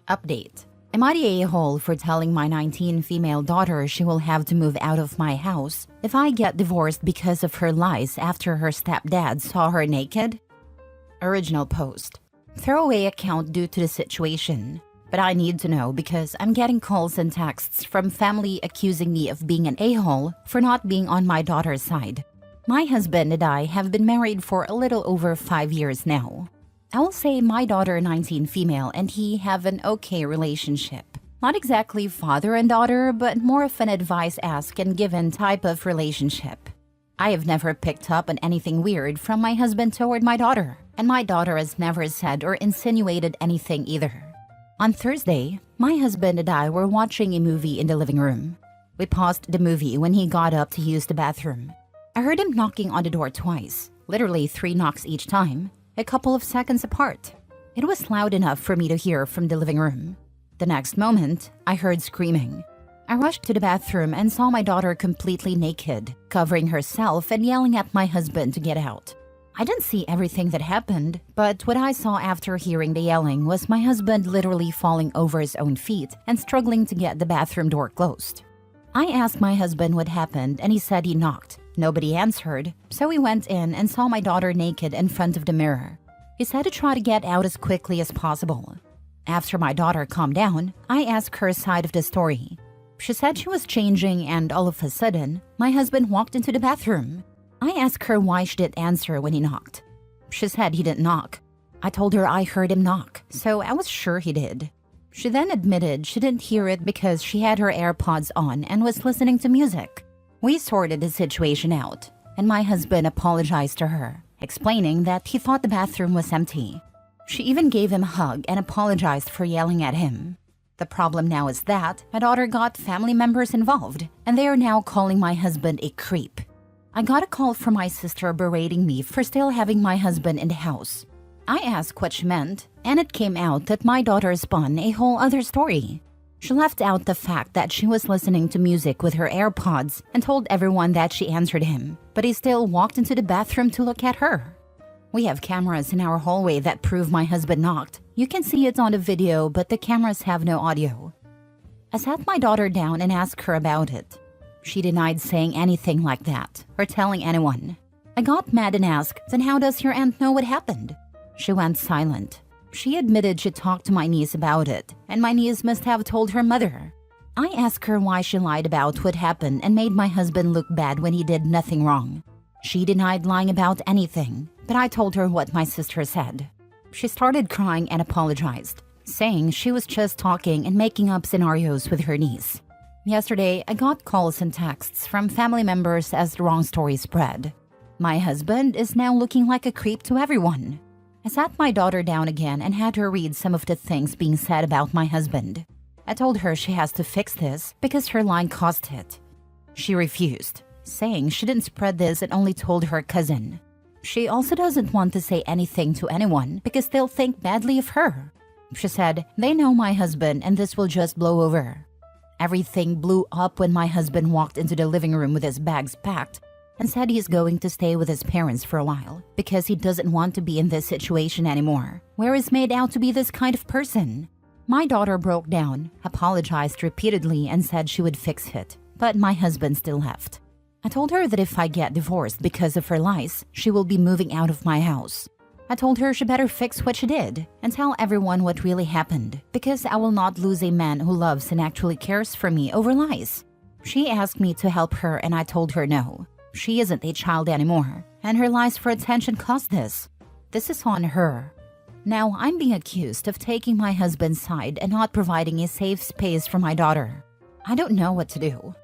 Update. Am I the a-hole for telling my 19 female daughter she will have to move out of my house if I get divorced because of her lies after her stepdad saw her naked? Original post. Throwaway account due to the situation. But I need to know because I'm getting calls and texts from family accusing me of being an a-hole for not being on my daughter's side. My husband and I have been married for a little over 5 years now. I will say my daughter 19 female and he have an okay relationship. Not exactly father and daughter, but more of an advice ask and given type of relationship. I have never picked up on anything weird from my husband toward my daughter, and my daughter has never said or insinuated anything either. On Thursday, my husband and I were watching a movie in the living room. We paused the movie when he got up to use the bathroom. I heard him knocking on the door twice, literally 3 knocks each time, a couple of seconds apart. It was loud enough for me to hear from the living room. The next moment, I heard screaming. I rushed to the bathroom and saw my daughter completely naked, covering herself and yelling at my husband to get out. I didn't see everything that happened, but what I saw after hearing the yelling was my husband literally falling over his own feet and struggling to get the bathroom door closed. I asked my husband what happened and he said he knocked. Nobody answered, so we went in and saw my daughter naked in front of the mirror. He said to try to get out as quickly as possible. After my daughter calmed down, I asked her side of the story. She said she was changing and all of a sudden, my husband walked into the bathroom. I asked her why she didn't answer when he knocked. She said he didn't knock. I told her I heard him knock, so I was sure he did. She then admitted she didn't hear it because she had her AirPods on and was listening to music. We sorted the situation out, and my husband apologized to her, explaining that he thought the bathroom was empty. She even gave him a hug and apologized for yelling at him. The problem now is that my daughter got family members involved, and they are now calling my husband a creep. I got a call from my sister berating me for still having my husband in the house. I asked what she meant, and it came out that my daughter spun a whole other story. She left out the fact that she was listening to music with her AirPods and told everyone that she answered him, but he still walked into the bathroom to look at her. We have cameras in our hallway that prove my husband knocked. You can see it on the video, but the cameras have no audio. I sat my daughter down and asked her about it. She denied saying anything like that or telling anyone. I got mad and asked, "Then how does your aunt know what happened?" She went silent. She admitted she talked to my niece about it, and my niece must have told her mother. I asked her why she lied about what happened and made my husband look bad when he did nothing wrong. She denied lying about anything, but I told her what my sister said. She started crying and apologized, saying she was just talking and making up scenarios with her niece. Yesterday, I got calls and texts from family members as the wrong story spread. My husband is now looking like a creep to everyone. I sat my daughter down again and had her read some of the things being said about my husband. I told her she has to fix this because her lying caused it. She refused, saying she didn't spread this and only told her cousin. She also doesn't want to say anything to anyone because they'll think badly of her. She said, "They know my husband and this will just blow over." Everything blew up when my husband walked into the living room with his bags packed and said he's going to stay with his parents for a while because he doesn't want to be in this situation anymore, where he's made out to be this kind of person. My daughter broke down, apologized repeatedly, and said she would fix it, but my husband still left. I told her that if I get divorced because of her lies, she will be moving out of my house. I told her she better fix what she did and tell everyone what really happened because I will not lose a man who loves and actually cares for me over lies. She asked me to help her and I told her no. She isn't a child anymore, and her lies for attention caused this. This is on her. Now I'm being accused of taking my husband's side and not providing a safe space for my daughter. I don't know what to do.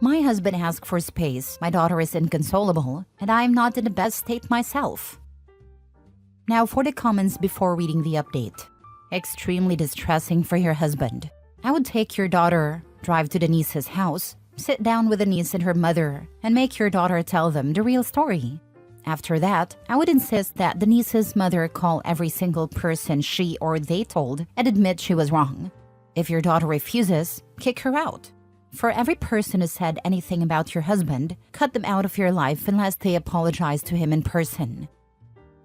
My husband asked for space, my daughter is inconsolable, and I am not in the best state myself. Now for the comments before reading the update. Extremely distressing for your husband. I would take your daughter, drive to the niece's house, sit down with the niece and her mother, and make your daughter tell them the real story. After that, I would insist that the niece's mother call every single person she or they told and admit she was wrong. If your daughter refuses, kick her out. For every person who said anything about your husband, cut them out of your life unless they apologize to him in person.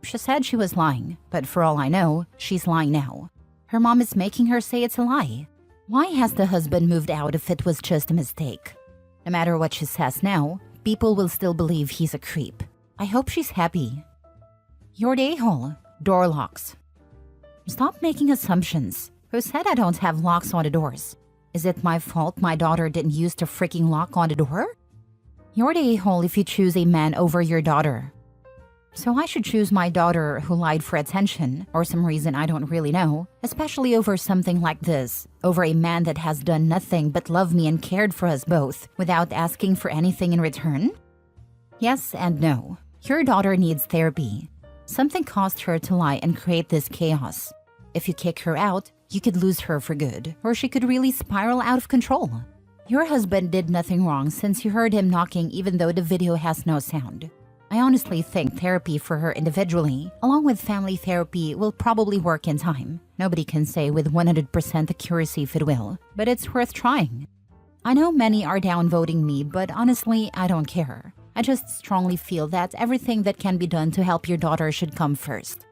She said she was lying, but for all I know, she's lying now. Her mom is making her say it's a lie. Why has the husband moved out if it was just a mistake? No matter what she says now, people will still believe he's a creep. I hope she's happy. You're the a-hole. Door locks. Stop making assumptions. Who said I don't have locks on the doors? Is it my fault my daughter didn't use the freaking lock on the door? You're the a-hole if you choose a man over your daughter. So I should choose my daughter who lied for attention, or some reason I don't really know, especially over something like this, over a man that has done nothing but love me and cared for us both without asking for anything in return? Yes and no. Your daughter needs therapy. Something caused her to lie and create this chaos. If you kick her out, you could lose her for good, or she could really spiral out of control. Your husband did nothing wrong since you heard him knocking even though the video has no sound. I honestly think therapy for her individually, along with family therapy, will probably work in time. Nobody can say with 100% accuracy if it will, but it's worth trying. I know many are downvoting me, but honestly, I don't care. I just strongly feel that everything that can be done to help your daughter should come first.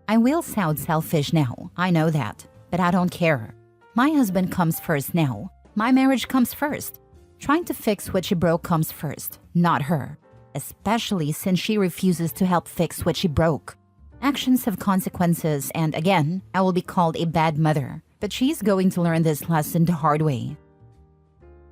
I will sound selfish now, I know that, but I don't care. My husband comes first now. My marriage comes first. Trying to fix what she broke comes first, not her. Especially since she refuses to help fix what she broke. Actions have consequences, and again, I will be called a bad mother, but she's going to learn this lesson the hard way.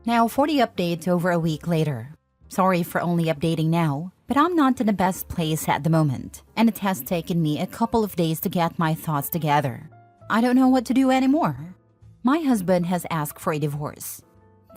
Now for the update over a week later. Sorry for only updating now, but I'm not in the best place at the moment, and it has taken me a couple of days to get my thoughts together. I don't know what to do anymore. My husband has asked for a divorce.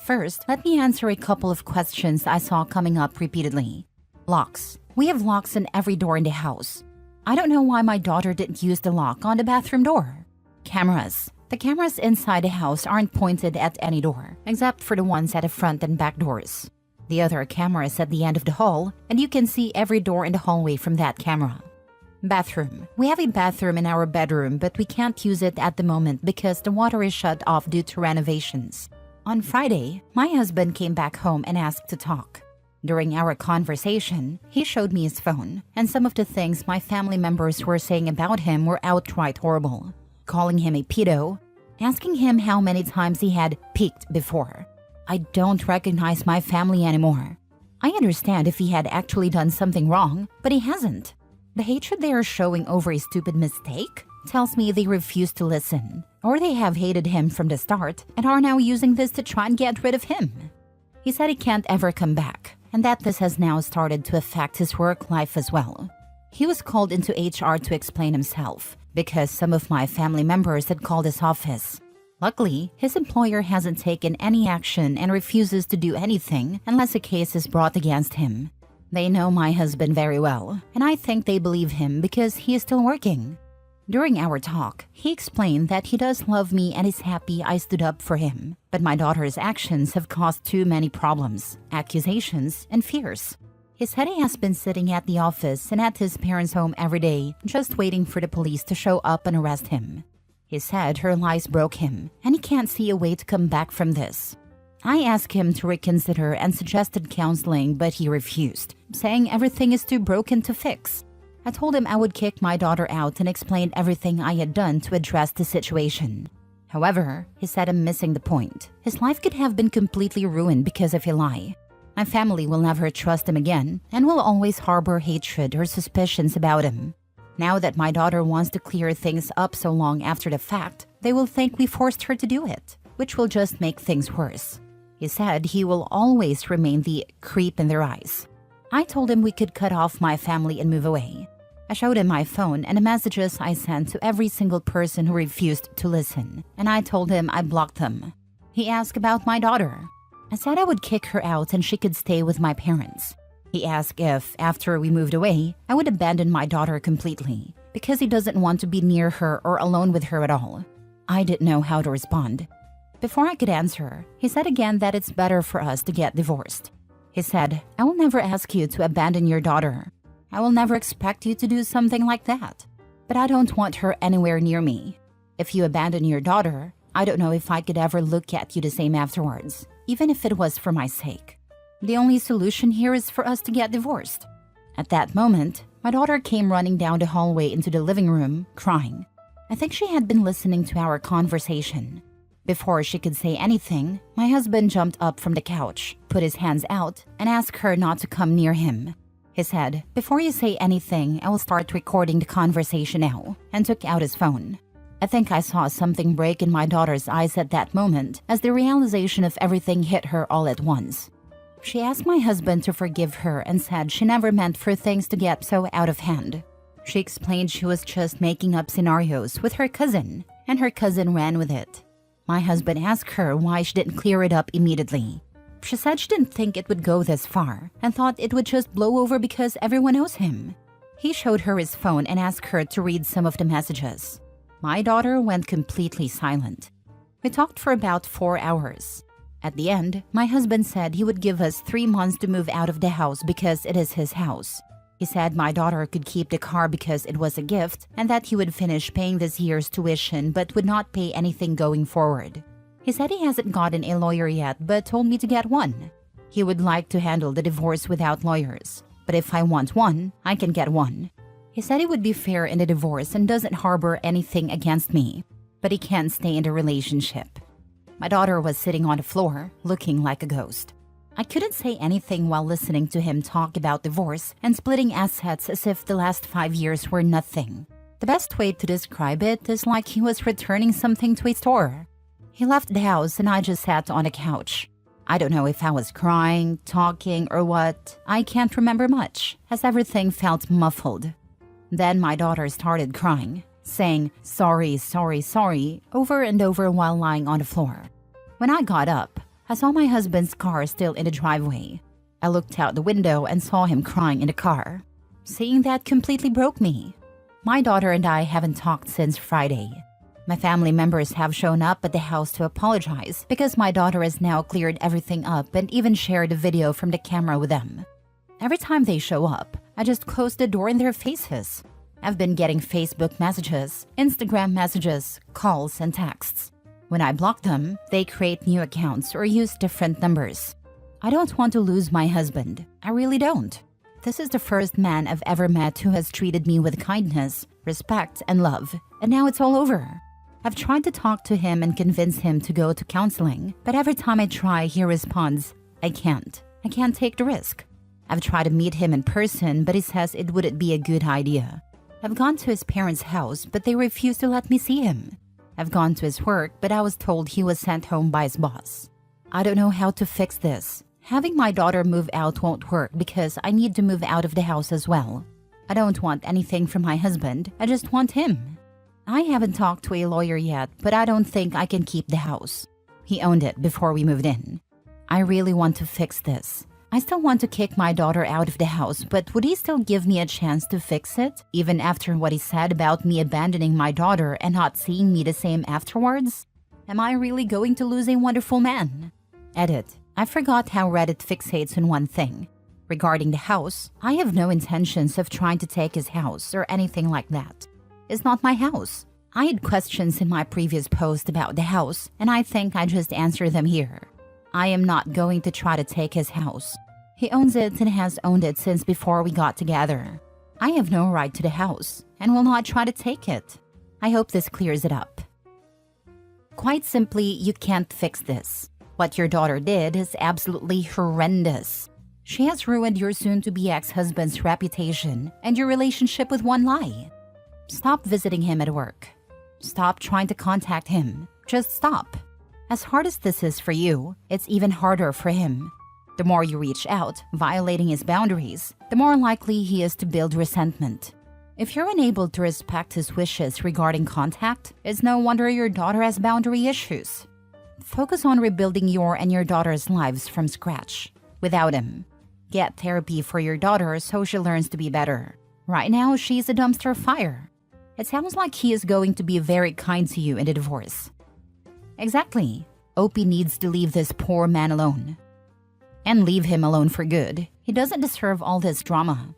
First, let me answer a couple of questions I saw coming up repeatedly. Locks. We have locks on every door in the house. I don't know why my daughter didn't use the lock on the bathroom door. Cameras. The cameras inside the house aren't pointed at any door, except for the ones at the front and back doors. The other camera is at the end of the hall, and you can see every door in the hallway from that camera. Bathroom. We have a bathroom in our bedroom, but we can't use it at the moment because the water is shut off due to renovations. On Friday, my husband came back home and asked to talk. During our conversation, he showed me his phone, and some of the things my family members were saying about him were outright horrible. Calling him a pedo, asking him how many times he had peeked before. I don't recognize my family anymore. I understand if he had actually done something wrong, but he hasn't. The hatred they are showing over a stupid mistake tells me they refuse to listen, or they have hated him from the start and are now using this to try and get rid of him. He said he can't ever come back, and that this has now started to affect his work life as well. He was called into HR to explain himself, because some of my family members had called his office. Luckily, his employer hasn't taken any action and refuses to do anything unless a case is brought against him. They know my husband very well, and I think they believe him because he is still working. During our talk, he explained that he does love me and is happy I stood up for him, but my daughter's actions have caused too many problems, accusations, and fears. He said he has been sitting at the office and at his parents' home every day, just waiting for the police to show up and arrest him. He said her lies broke him, and he can't see a way to come back from this. I asked him to reconsider and suggested counseling, but he refused, saying everything is too broken to fix. I told him I would kick my daughter out and explained everything I had done to address the situation. However, he said I'm missing the point. His life could have been completely ruined because of a lie. My family will never trust him again and will always harbor hatred or suspicions about him. Now that my daughter wants to clear things up so long after the fact, they will think we forced her to do it, which will just make things worse. He said he will always remain the creep in their eyes. I told him we could cut off my family and move away. I showed him my phone and the messages I sent to every single person who refused to listen, and I told him I blocked them. He asked about my daughter. I said I would kick her out and she could stay with my parents. He asked if, after we moved away, I would abandon my daughter completely, because he doesn't want to be near her or alone with her at all. I didn't know how to respond. Before I could answer, he said again that it's better for us to get divorced. He said, I will never ask you to abandon your daughter. I will never expect you to do something like that. But I don't want her anywhere near me. If you abandon your daughter, I don't know if I could ever look at you the same afterwards, even if it was for my sake. The only solution here is for us to get divorced. At that moment, my daughter came running down the hallway into the living room, crying. I think she had been listening to our conversation. Before she could say anything, my husband jumped up from the couch, put his hands out, and asked her not to come near him. He said, "Before you say anything, I will start recording the conversation now," and took out his phone. I think I saw something break in my daughter's eyes at that moment as the realization of everything hit her all at once. She asked my husband to forgive her and said she never meant for things to get so out of hand. She explained she was just making up scenarios with her cousin, and her cousin ran with it. My husband asked her why she didn't clear it up immediately. She said she didn't think it would go this far and thought it would just blow over because everyone knows him. He showed her his phone and asked her to read some of the messages. My daughter went completely silent. We talked for about 4 hours. At the end, my husband said he would give us 3 months to move out of the house because it is his house. He said my daughter could keep the car because it was a gift and that he would finish paying this year's tuition but would not pay anything going forward. He said he hasn't gotten a lawyer yet but told me to get one. He would like to handle the divorce without lawyers, but if I want one, I can get one. He said he would be fair in the divorce and doesn't harbor anything against me, but he can't stay in the relationship. My daughter was sitting on the floor, looking like a ghost. I couldn't say anything while listening to him talk about divorce and splitting assets as if the last 5 years were nothing. The best way to describe it is like he was returning something to a store. He left the house and I just sat on a couch. I don't know if I was crying, talking, or what. I can't remember much, as everything felt muffled. Then my daughter started crying, saying, "Sorry, sorry, sorry," over and over while lying on the floor. When I got up, I saw my husband's car still in the driveway. I looked out the window and saw him crying in the car. Seeing that completely broke me. My daughter and I haven't talked since Friday. My family members have shown up at the house to apologize because my daughter has now cleared everything up and even shared a video from the camera with them. Every time they show up, I just close the door in their faces. I've been getting Facebook messages, Instagram messages, calls, and texts. When I block them, they create new accounts or use different numbers. I don't want to lose my husband. I really don't. This is the first man I've ever met who has treated me with kindness, respect, and love, and now it's all over. I've tried to talk to him and convince him to go to counseling, but every time I try, he responds, I can't take the risk. I've tried to meet him in person, but he says it wouldn't be a good idea. I've gone to his parents' house, but they refuse to let me see him. I've gone to his work, but I was told he was sent home by his boss. I don't know how to fix this. Having my daughter move out won't work because I need to move out of the house as well. I don't want anything from my husband, I just want him. I haven't talked to a lawyer yet, but I don't think I can keep the house. He owned it before we moved in. I really want to fix this. I still want to kick my daughter out of the house, but would he still give me a chance to fix it, even after what he said about me abandoning my daughter and not seeing me the same afterwards? Am I really going to lose a wonderful man? Edit. I forgot how Reddit fixates on one thing. Regarding the house, I have no intentions of trying to take his house or anything like that. It's not my house. I had questions in my previous post about the house, and I think I just answered them here. I am not going to try to take his house. He owns it and has owned it since before we got together. I have no right to the house and will not try to take it. I hope this clears it up. Quite simply, you can't fix this. What your daughter did is absolutely horrendous. She has ruined your soon-to-be ex-husband's reputation and your relationship with one lie. Stop visiting him at work. Stop trying to contact him. Just stop. As hard as this is for you, it's even harder for him. The more you reach out, violating his boundaries, the more likely he is to build resentment. If you're unable to respect his wishes regarding contact, it's no wonder your daughter has boundary issues. Focus on rebuilding your and your daughter's lives from scratch, without him. Get therapy for your daughter so she learns to be better. Right now, she's a dumpster fire. It sounds like he is going to be very kind to you in the divorce. Exactly. Opie needs to leave this poor man alone. And leave him alone for good. He doesn't deserve all this drama.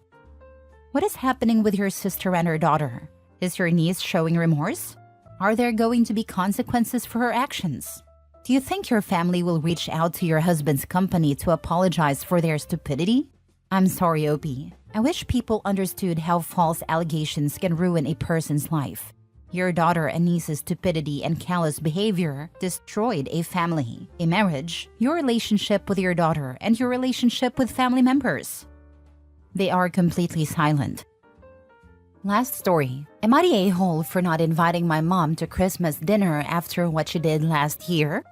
What is happening with your sister and her daughter? Is your niece showing remorse? Are there going to be consequences for her actions? Do you think your family will reach out to your husband's company to apologize for their stupidity? I'm sorry, Opie. I wish people understood how false allegations can ruin a person's life. Your daughter and niece's stupidity and callous behavior destroyed a family, a marriage, your relationship with your daughter, and your relationship with family members. They are completely silent. Last story. Am I the a-hole for not inviting my mom to Christmas dinner after what she did last year?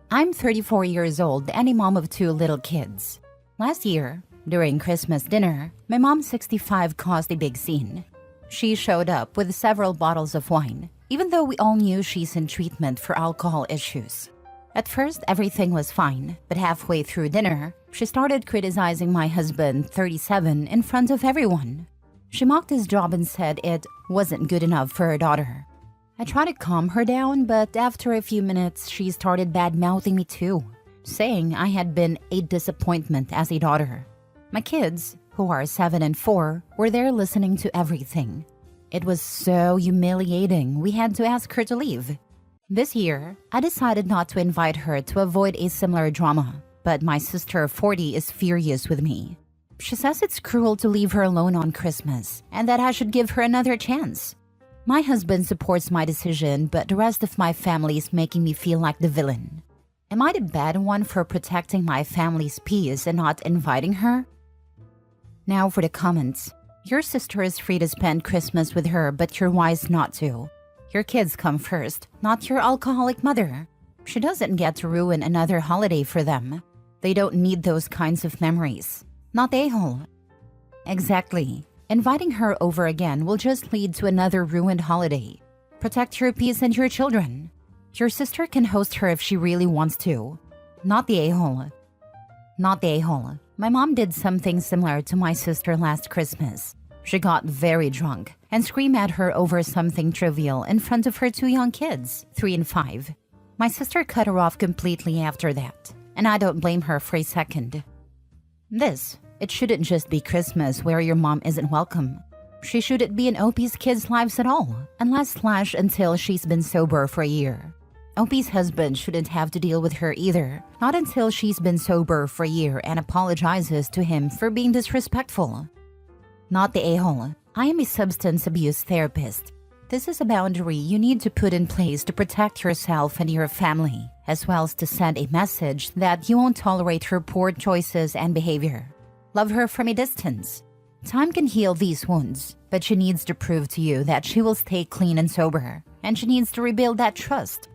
I'm 34 years old and a mom of 2 little kids. Last year, during Christmas dinner, my mom 65 caused a big scene. She showed up with several bottles of wine, even though we all knew she's in treatment for alcohol issues. At first, everything was fine, but halfway through dinner, she started criticizing my husband, 37, in front of everyone. She mocked his job and said it wasn't good enough for her daughter. I tried to calm her down, but after a few minutes, she started bad-mouthing me too, saying I had been a disappointment as a daughter. My kids, who are 7 and 4, were there listening to everything. It was so humiliating, we had to ask her to leave. This year, I decided not to invite her to avoid a similar drama, but my sister, 40, is furious with me. She says it's cruel to leave her alone on Christmas, and that I should give her another chance. My husband supports my decision, but the rest of my family is making me feel like the villain. Am I the bad one for protecting my family's peace and not inviting her? Now for the comments. Your sister is free to spend Christmas with her, but you're wise not to. Your kids come first, not your alcoholic mother. She doesn't get to ruin another holiday for them. They don't need those kinds of memories. Not a-hole. Exactly. Inviting her over again will just lead to another ruined holiday. Protect your peace and your children. Your sister can host her if she really wants to. Not the a-hole. Not the a-hole. My mom did something similar to my sister last Christmas. She got very drunk and screamed at her over something trivial in front of her 2 young kids, 3 and 5. My sister cut her off completely after that, and I don't blame her for a second. It shouldn't just be Christmas where your mom isn't welcome. She shouldn't be in OP's kids' lives at all, until she's been sober for a year. OP's husband shouldn't have to deal with her either, not until she's been sober for a year and apologizes to him for being disrespectful. Not the a-hole. I am a substance abuse therapist. This is a boundary you need to put in place to protect yourself and your family, as well as to send a message that you won't tolerate her poor choices and behavior. Love her from a distance. Time can heal these wounds, but she needs to prove to you that she will stay clean and sober, and she needs to rebuild that trust.